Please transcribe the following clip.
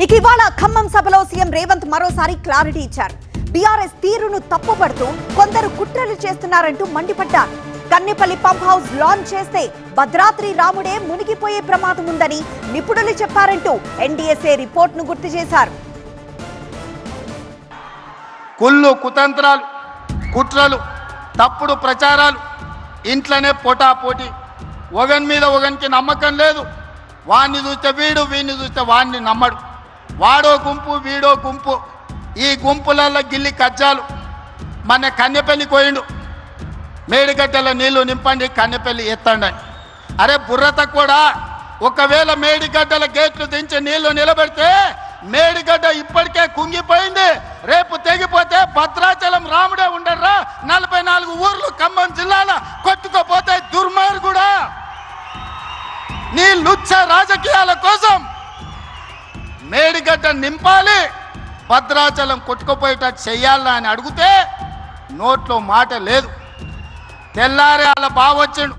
ఇక ఇవాళ ఖమ్మం సభలో సీఎం రేవంత్ మరోసారి క్లారిటీ ఇచ్చారు. బీఆర్ఎస్ తీరును తప్పుపడుతూ కొందరు కుట్రలు చేస్తున్నారంటూ మండిపడ్డారు. కన్నెపల్లి పంప్ హౌస్ లాంచ్ చేస్తే భద్రాద్రి రాముడే మునిగిపోయే ప్రమాదం ఉందని నిపుణులు చెప్పారంటూ ఎన్డీఎస్ఏ రిపోర్ట్ను గుర్తు చేశారు. కుళ్ళు కుతంత్రాలు, కుట్రలు, తప్పుడు ప్రచారాలు, ఇంట్లోనే పోటాపోటీ, ఒకని మీద ఒకనికి నమ్మకం లేదు. వాడిని చూస్తే వీడు, వీడిని చూస్తే వాడిని నమ్మడు. వాడో గుంపు, వీడో గుంపు. ఈ గుంపులలో గిల్లి కజ్జాలు. మన కన్నెపల్లి కోయిండు, మేడిగడ్డల నీళ్లు నింపండి, కన్నెపల్లి ఎత్తండి అని. అరే బుర్రత కూడా, ఒకవేళ మేడిగడ్డల గేట్లు దించి నీళ్లు నిలబెడితే మేడిగడ్డ ఇప్పటికే కుంగిపోయింది. రేపు తెగిపోతే భద్రాచలం రాముడే ఉండర్రా. 44 ఊర్లు ఖమ్మం జిల్లాలో కొట్టుకోపోతే దుర్మార్గుడా. నీ లుచ్చ రాజకీయాల కోసం మేడిగడ్డ నింపాలి, భద్రాచలం కొట్టుకుపోయేటట్టు చెయ్యాలా అని అడిగితే నోట్లో మాట లేదు. తెల్లారే వాళ్ళ బావొచ్చిండు.